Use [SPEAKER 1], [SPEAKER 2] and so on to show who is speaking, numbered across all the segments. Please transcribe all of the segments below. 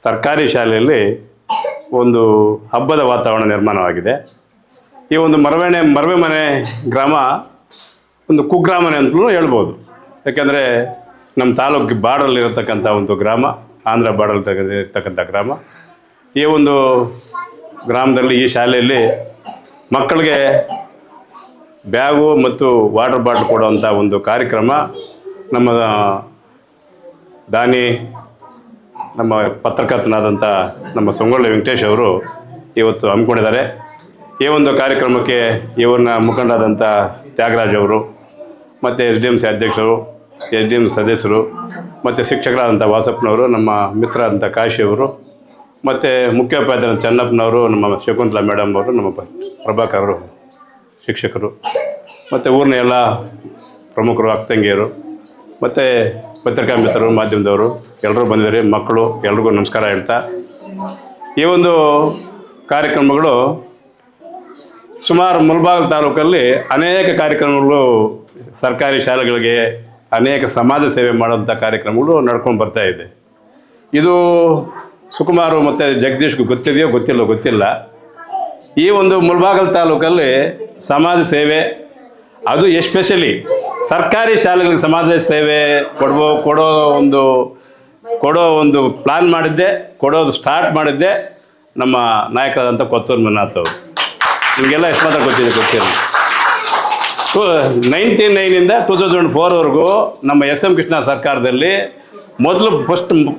[SPEAKER 1] ಸರ್ಕಾರಿ ಶಾಲೆಯಲ್ಲಿ ಒಂದು ಹಬ್ಬದ ವಾತಾವರಣ ನಿರ್ಮಾಣವಾಗಿದೆ. ಈ ಒಂದು ಮರವೆ ಮನೆ ಗ್ರಾಮ ಒಂದು ಕುಗ್ರಾಮನೆ ಅಂತಲೂ ಹೇಳ್ಬೋದು. ಯಾಕೆಂದರೆ ನಮ್ಮ ತಾಲೂಕು ಬಾರ್ಡರಲ್ಲಿರತಕ್ಕಂಥ ಒಂದು ಗ್ರಾಮ, ಆಂಧ್ರ ಬಾರ್ಡರ್ ಇರ್ತಕ್ಕಂಥ ಗ್ರಾಮ. ಈ ಒಂದು ಗ್ರಾಮದಲ್ಲಿ ಈ ಶಾಲೆಯಲ್ಲಿ ಮಕ್ಕಳಿಗೆ ಬ್ಯಾಗು ಮತ್ತು ವಾಟರ್ ಬಾಟ್ಲ್ ಕೊಡುವಂಥ ಒಂದು ಕಾರ್ಯಕ್ರಮ ನಮ್ಮ ದಾನಿ ನಮ್ಮ ಪತ್ರಕರ್ತನಾದಂಥ ನಮ್ಮ ಸಂಗೊಳ್ಳಿ ವೆಂಕಟೇಶ್ ಅವರು ಇವತ್ತು ಹಮ್ಮಿಕೊಂಡಿದ್ದಾರೆ. ಈ ಒಂದು ಕಾರ್ಯಕ್ರಮಕ್ಕೆ ಇವ್ರನ್ನ ಮುಖಂಡರಾದಂಥ ತ್ಯಾಗರಾಜ್ ಅವರು ಮತ್ತು SDMC ಅಧ್ಯಕ್ಷರು, SDMC ಸದಸ್ಯರು ಮತ್ತು ಶಿಕ್ಷಕರಾದಂಥ ವಾಸಪ್ಪನವರು, ನಮ್ಮ ಮಿತ್ರ ಆದಂಥ ಕಾಶಿ ಅವರು ಮತ್ತು ಮುಖ್ಯೋಪಾಧ್ಯಾಯ ಚೆನ್ನಪ್ಪನವರು, ನಮ್ಮ ಶಕುಂತಲಾ ಮೇಡಮ್ ಅವರು, ನಮ್ಮ ಪ್ರಭಾಕರ್ ಅವರು ಶಿಕ್ಷಕರು ಮತ್ತು ಊರಿನ ಎಲ್ಲ ಪ್ರಮುಖರು, ಅಕ್ಕಂಗಿಯರು ಮತ್ತು ಪತ್ರಿಕಾ ಮಿತ್ರರು, ಮಾಧ್ಯಮದವರು ಎಲ್ಲರೂ ಬಂದಿದ್ದಾರೆ. ಮಕ್ಕಳು ಎಲ್ರಿಗೂ ನಮಸ್ಕಾರ ಹೇಳ್ತಾ, ಈ ಒಂದು ಕಾರ್ಯಕ್ರಮಗಳು ಸುಮಾರು ಮುಳಬಾಗಿಲು ತಾಲೂಕಲ್ಲಿ ಅನೇಕ ಕಾರ್ಯಕ್ರಮಗಳು ಸರ್ಕಾರಿ ಶಾಲೆಗಳಿಗೆ ಅನೇಕ ಸಮಾಜ ಸೇವೆ ಮಾಡುವಂಥ ಕಾರ್ಯಕ್ರಮಗಳು ನಡ್ಕೊಂಡು ಬರ್ತಾ ಇದೆ. ಇದು ಸುಕುಮಾರು ಮತ್ತು ಜಗದೀಶ್ಗೂ ಗೊತ್ತಿದೆಯೋ ಗೊತ್ತಿಲ್ಲ. ಈ ಒಂದು ಮುಳಬಾಗಿಲು ತಾಲೂಕಲ್ಲಿ ಸಮಾಜ ಸೇವೆ, ಅದು ಎಸ್ಪೆಷಲಿ ಸರ್ಕಾರಿ ಶಾಲೆಗಳಿಗೆ ಸಮಾಜ ಸೇವೆ ಕೊಡೋ ಒಂದು ಪ್ಲಾನ್ ಮಾಡಿದ್ದೆ, ಕೊಡೋದು ಸ್ಟಾರ್ಟ್ ಮಾಡಿದ್ದೆ ನಮ್ಮ ನಾಯಕರಾದಂಥ ಕೊತ್ತೂರು ಮಂಜುನಾಥ್ ಅವರು. ನಿಮಗೆಲ್ಲ ಎಷ್ಟು ಮಾತ್ರ ಗೊತ್ತಿಲ್ಲ. 99 2004ವರೆಗೂ ನಮ್ಮ SM ಕೃಷ್ಣ ಸರ್ಕಾರದಲ್ಲಿ ಮೊದಲು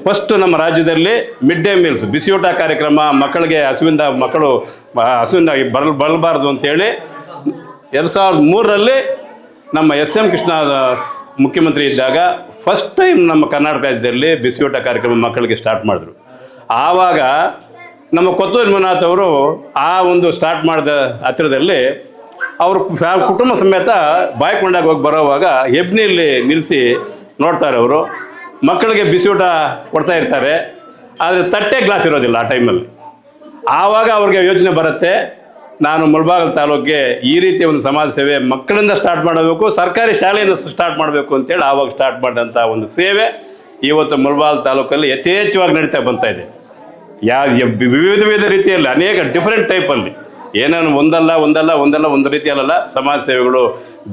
[SPEAKER 1] ಫಸ್ಟ್ ನಮ್ಮ ರಾಜ್ಯದಲ್ಲಿ ಮಿಡ್ ಡೇ ಮೀಲ್ಸ್, ಬಿಸಿಯೂಟ ಕಾರ್ಯಕ್ರಮ, ಮಕ್ಕಳಿಗೆ ಮಕ್ಕಳು ಹಸುವಿಂದ ಬರಬಾರ್ದು ಅಂತೇಳಿ 2003ರಲ್ಲಿ ನಮ್ಮ SM ಕೃಷ್ಣ ಮುಖ್ಯಮಂತ್ರಿ ಇದ್ದಾಗ ಫಸ್ಟ್ ಟೈಮ್ ನಮ್ಮ ಕರ್ನಾಟಕ ರಾಜ್ಯದಲ್ಲಿ ಬಿಸಿಯೂಟ ಕಾರ್ಯಕ್ರಮ ಮಕ್ಕಳಿಗೆ ಸ್ಟಾರ್ಟ್ ಮಾಡಿದ್ರು. ಆವಾಗ ನಮ್ಮ ಕೊತ್ತೂರು ಮಂಜುನಾಥ್ ಅವರು ಆ ಒಂದು ಸ್ಟಾರ್ಟ್ ಮಾಡಿದ ಹತ್ತಿರದಲ್ಲಿ ಅವರು ಕುಟುಂಬ ಸಮೇತ ಬಾಯ್ಕೊಂಡಾಗ ಹೋಗಿ ಬರೋವಾಗ ಹೆಬ್ನಿಯಲ್ಲಿ ನಿಲ್ಲಿಸಿ ನೋಡ್ತಾರೆ. ಅವರು ಮಕ್ಕಳಿಗೆ ಬಿಸಿಯೂಟ ಕೊಡ್ತಾ ಇರ್ತಾರೆ, ಆದರೆ ತಟ್ಟೆ ಗ್ಲಾಸ್ ಇರೋದಿಲ್ಲ ಆ ಟೈಮಲ್ಲಿ. ಆವಾಗ ಅವ್ರಿಗೆ ಯೋಚನೆ ಬರುತ್ತೆ, ನಾನು ಮುಳಬಾಗಿಲು ತಾಲೂಕಿಗೆ ಈ ರೀತಿಯ ಒಂದು ಸಮಾಜ ಸೇವೆ ಮಕ್ಕಳಿಂದ ಸ್ಟಾರ್ಟ್ ಮಾಡಬೇಕು, ಸರ್ಕಾರಿ ಶಾಲೆಯಿಂದ ಸ್ಟಾರ್ಟ್ ಮಾಡಬೇಕು ಅಂತೇಳಿ ಆವಾಗ ಸ್ಟಾರ್ಟ್ ಮಾಡಿದಂಥ ಒಂದು ಸೇವೆ ಇವತ್ತು ಮುಳಬಾಗಿಲು ತಾಲೂಕಲ್ಲಿ ಯಥೇಚ್ಛವಾಗಿ ನಡೀತಾ ಬರ್ತಾ ಇದೆ. ವಿವಿಧ ರೀತಿಯಲ್ಲಿ ಅನೇಕ ಡಿಫ್ರೆಂಟ್ ಟೈಪಲ್ಲಿ, ಏನೇನು ಒಂದು ರೀತಿಯಲ್ಲ ಸಮಾಜ ಸೇವೆಗಳು,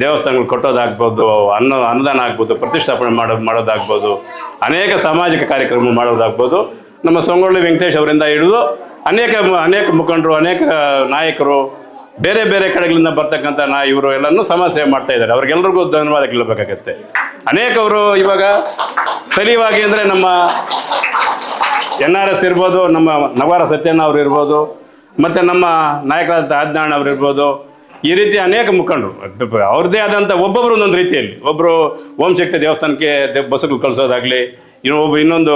[SPEAKER 1] ದೇವಸ್ಥಾನಗಳು ಕಟ್ಟೋದಾಗ್ಬೋದು, ಅನ್ನದಾನ ಆಗ್ಬೋದು, ಪ್ರತಿಷ್ಠಾಪನೆ ಮಾಡೋದಾಗ್ಬೋದು, ಅನೇಕ ಸಾಮಾಜಿಕ ಕಾರ್ಯಕ್ರಮ ಮಾಡೋದಾಗ್ಬೋದು. ನಮ್ಮ ಸಂಗೊಳ್ಳಿ ವೆಂಕಟೇಶ್ ಅವರಿಂದ ಹಿಡಿದು ಅನೇಕ ಮುಖಂಡರು, ಅನೇಕ ನಾಯಕರು, ಬೇರೆ ಬೇರೆ ಕಡೆಗಳಿಂದ ಬರ್ತಕ್ಕಂಥ ಇವರು ಎಲ್ಲನೂ ಸಮಾಜ ಸೇವೆ ಮಾಡ್ತಾ ಇದ್ದಾರೆ. ಅವ್ರಿಗೆಲ್ರಿಗೂ ಧನ್ಯವಾದ ಕೇಳಬೇಕಾಗತ್ತೆ. ಅನೇಕವರು ಇವಾಗ ಸ್ಥಳೀಯವಾಗಿ ಅಂದರೆ ನಮ್ಮ NRS ಇರ್ಬೋದು, ನಮ್ಮ ನವರ ಸತ್ಯಣ್ಣ ಅವರು ಇರ್ಬೋದು, ಮತ್ತು ನಮ್ಮ ನಾಯಕರಾದ ಆಜ್ಞಾಣ ಅವರು ಇರ್ಬೋದು, ಈ ರೀತಿ ಅನೇಕ ಮುಖಂಡರು ಅವ್ರದ್ದೇ ಆದಂಥ ಒಬ್ಬೊಬ್ಬರು ಒಂದೊಂದು ರೀತಿಯಲ್ಲಿ, ಒಬ್ಬರು ಓಂ ಶಕ್ತಿ ದೇವಸ್ಥಾನಕ್ಕೆ ಬಸ್ಸುಗಳು ಕಳಿಸೋದಾಗಲಿ, ಇನ್ನೊಂದು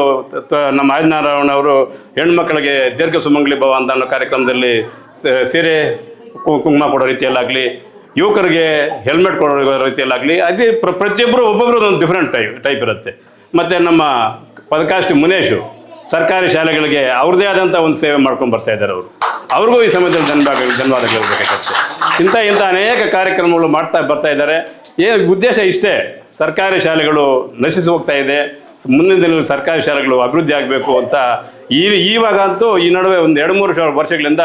[SPEAKER 1] ನಮ್ಮ ಆದಿನಾರಾಯಣ ಅವರು ಹೆಣ್ಮಕ್ಳಿಗೆ ದೀರ್ಘ ಸುಮಂಗಲಿ ಭವ ಅಂತ ಅನ್ನೋ ಕಾರ್ಯಕ್ರಮದಲ್ಲಿ ಸೀರೆ ಕುಂಕುಮ ಕೊಡೋ ರೀತಿಯಲ್ಲಾಗಲಿ, ಯುವಕರಿಗೆ ಹೆಲ್ಮೆಟ್ ಕೊಡೋ ರೀತಿಯಲ್ಲಾಗಲಿ, ಅದೇ ಪ್ರತಿಯೊಬ್ಬರು ಒಬ್ಬೊಬ್ಬರು ಒಂದು ಡಿಫ್ರೆಂಟ್ ಟೈಪ್ ಇರುತ್ತೆ. ಮತ್ತು ನಮ್ಮ ಪದಕಾಷ್ಠಿ ಮುನೇಶು ಸರ್ಕಾರಿ ಶಾಲೆಗಳಿಗೆ ಅವ್ರದ್ದೇ ಆದಂಥ ಒಂದು ಸೇವೆ ಮಾಡ್ಕೊಂಡು ಬರ್ತಾ ಇದ್ದಾರೆ. ಅವ್ರಿಗೂ ಈ ಸಮಯದಲ್ಲಿ ಧನ್ಯವಾದ ಹೇಳಬೇಕಾಗುತ್ತೆ. ಇಂಥ ಅನೇಕ ಕಾರ್ಯಕ್ರಮಗಳು ಬರ್ತಾ ಇದ್ದಾರೆ. ಉದ್ದೇಶ ಇಷ್ಟೇ, ಸರ್ಕಾರಿ ಶಾಲೆಗಳು ನಶಿಸಿ ಹೋಗ್ತಾ ಇದೆ, ಮುಂದಿನ ದಿನಗಳಲ್ಲಿ ಸರ್ಕಾರಿ ಶಾಲೆಗಳು ಅಭಿವೃದ್ಧಿ ಆಗಬೇಕು ಅಂತ. ಇವಾಗಂತೂ ಈ ನಡುವೆ ಒಂದು 2-3 ವರ್ಷಗಳಿಂದ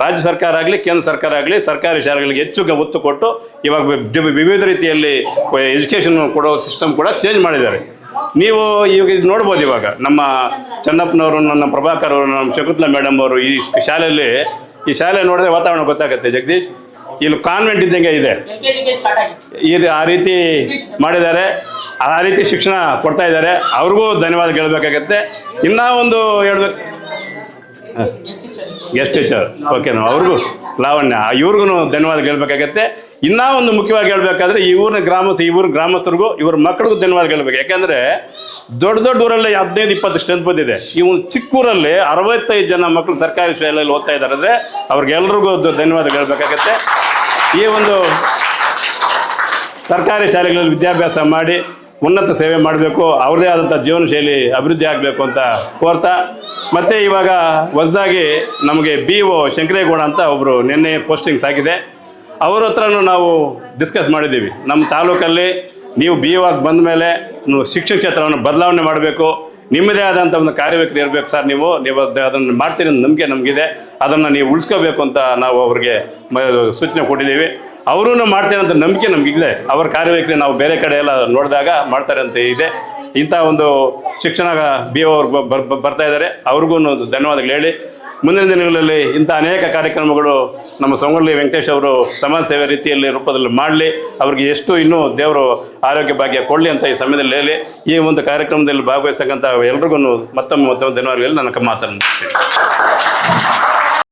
[SPEAKER 1] ರಾಜ್ಯ ಸರ್ಕಾರ ಆಗಲಿ, ಕೇಂದ್ರ ಸರ್ಕಾರ ಆಗಲಿ ಸರ್ಕಾರಿ ಶಾಲೆಗಳಿಗೆ ಹೆಚ್ಚು ಒತ್ತು ಕೊಟ್ಟು ಇವಾಗ ವಿವಿಧ ರೀತಿಯಲ್ಲಿ ಎಜುಕೇಷನ್ ಕೊಡೋ ಸಿಸ್ಟಮ್ ಕೂಡ ಚೇಂಜ್ ಮಾಡಿದ್ದಾರೆ. ನೀವು ಇವಾಗ ಇದು ನೋಡ್ಬೋದು. ಇವಾಗ ನಮ್ಮ ಚೆನ್ನಪ್ಪನವರು, ನನ್ನ ಪ್ರಭಾಕರ್ ಅವರು, ನಮ್ಮ ಶಕುಂತಲಾ ಮೇಡಮ್ ಅವರು ಈ ಶಾಲೆ ನೋಡಿದ್ರೆ ವಾತಾವರಣ ಗೊತ್ತಾಗುತ್ತೆ. ಜಗದೀಶ್, ಇಲ್ಲಿ ಕಾನ್ವೆಂಟ್ ಇದ್ದಂಗೆ ಇದೆ, ಆ ರೀತಿ ಮಾಡಿದ್ದಾರೆ, ಆ ರೀತಿ ಶಿಕ್ಷಣ ಕೊಡ್ತಾ ಇದ್ದಾರೆ. ಅವ್ರಿಗೂ ಧನ್ಯವಾದ ಹೇಳಬೇಕಾಗತ್ತೆ. ಇನ್ನೂ ಒಂದು ಹೇಳ್ಬೇಕು, ಗೆಸ್ಟ್ ಟೀಚರ್ ಓಕೆನಾ, ಅವ್ರಿಗೂ ಲಾವಣ್ಯ, ಇವ್ರಿಗೂ ಧನ್ಯವಾದ ಹೇಳಬೇಕಾಗತ್ತೆ. ಇನ್ನೂ ಒಂದು ಮುಖ್ಯವಾಗಿ ಹೇಳಬೇಕಾದ್ರೆ ಈ ಊರಿನ ಗ್ರಾಮಸ್ಥರಿಗೂ ಇವ್ರ ಮಕ್ಕಳಿಗೂ ಧನ್ಯವಾದ ಹೇಳಬೇಕು. ಯಾಕೆಂದರೆ ದೊಡ್ಡ ಊರಲ್ಲಿ 15-20 ಸ್ಟ್ರೆಂತ್ ಬಂದಿದೆ. ಈ ಒಂದು ಚಿಕ್ಕೂರಲ್ಲಿ 65 ಜನ ಮಕ್ಕಳು ಸರ್ಕಾರಿ ಶಾಲೆಯಲ್ಲಿ ಓದ್ತಾ ಇದ್ದಾರೆ ಅಂದರೆ ಅವ್ರಿಗೆಲ್ರಿಗೂ ಧನ್ಯವಾದ ಹೇಳಬೇಕಾಗತ್ತೆ. ಈ ಒಂದು ಸರ್ಕಾರಿ ಶಾಲೆಗಳಲ್ಲಿ ವಿದ್ಯಾಭ್ಯಾಸ ಮಾಡಿ ಉನ್ನತ ಸೇವೆ ಮಾಡಬೇಕು, ಅವ್ರದ್ದೇ ಆದಂಥ ಜೀವನ ಶೈಲಿ ಅಭಿವೃದ್ಧಿ ಆಗಬೇಕು ಅಂತ ಕೋರ್ತಾ, ಮತ್ತು ಇವಾಗ ಹೊಸದಾಗಿ ನಮಗೆ BO ಶಂಕರೇಗೌಡ ಅಂತ ಒಬ್ಬರು ನಿನ್ನೆ ಪೋಸ್ಟಿಂಗ್ಸ್ ಆಗಿದೆ. ಅವ್ರ ಹತ್ರನೂ ನಾವು ಡಿಸ್ಕಸ್ ಮಾಡಿದ್ದೀವಿ. ನಮ್ಮ ತಾಲೂಕಲ್ಲಿ ನೀವು BO ಆಗಿ ಬಂದ ಮೇಲೆ ಶಿಕ್ಷಣ ಕ್ಷೇತ್ರವನ್ನು ಬದಲಾವಣೆ ಮಾಡಬೇಕು, ನಿಮ್ಮದೇ ಆದಂಥ ಒಂದು ಕಾರ್ಯವೈಖರಿ ಇರಬೇಕು ಸರ್. ನೀವು ಅದನ್ನು ಮಾಡ್ತೀರಿ ಅಂತ ನಂಬಿಕೆ ನಮಗಿದೆ. ಅದನ್ನು ನೀವು ಉಳಿಸ್ಕೋಬೇಕು ಅಂತ ನಾವು ಅವ್ರಿಗೆ ಸೂಚನೆ ಕೊಟ್ಟಿದ್ದೀವಿ. ಅವರೂ ಮಾಡ್ತಾರೆ ಅಂತ ನಂಬಿಕೆ ನಮಗಿದೆ. ಅವರ ಕಾರ್ಯವೈಖರಿ ನಾವು ಬೇರೆ ಕಡೆ ಎಲ್ಲ ನೋಡಿದಾಗ ಮಾಡ್ತಾರೆ ಅಂತ ಇದೆ. ಇಂಥ ಒಂದು ಶಿಕ್ಷಣ BO ಅವ್ರು ಬರ್ತಾ ಇದ್ದಾರೆ. ಅವ್ರಿಗೂ ಧನ್ಯವಾದಗಳು ಹೇಳಿ, ಮುಂದಿನ ದಿನಗಳಲ್ಲಿ ಇಂಥ ಅನೇಕ ಕಾರ್ಯಕ್ರಮಗಳು ನಮ್ಮ ಸಂಗೊಳ್ಳಿ ವೆಂಕಟೇಶ್ ಅವರು ಸಮಾಜ ಸೇವೆ ರೀತಿಯಲ್ಲಿ ರೂಪದಲ್ಲಿ ಮಾಡಲಿ, ಅವ್ರಿಗೆ ಎಷ್ಟು ಇನ್ನೂ ದೇವರು ಆರೋಗ್ಯ ಭಾಗ್ಯ ಕೊಡಲಿ ಅಂತ ಈ ಸಮಯದಲ್ಲಿ ಹೇಳಿ, ಈ ಒಂದು ಕಾರ್ಯಕ್ರಮದಲ್ಲಿ ಭಾಗವಹಿಸ್ತಕ್ಕಂಥ ಎಲ್ರಿಗೂ ಮತ್ತೊಮ್ಮೆ ಧನ್ಯವಾದಗಳು ಹೇಳಿ ನನ್ನ ಮಾತನ್ನು ಮುಗಿಸ್ತೀನಿ.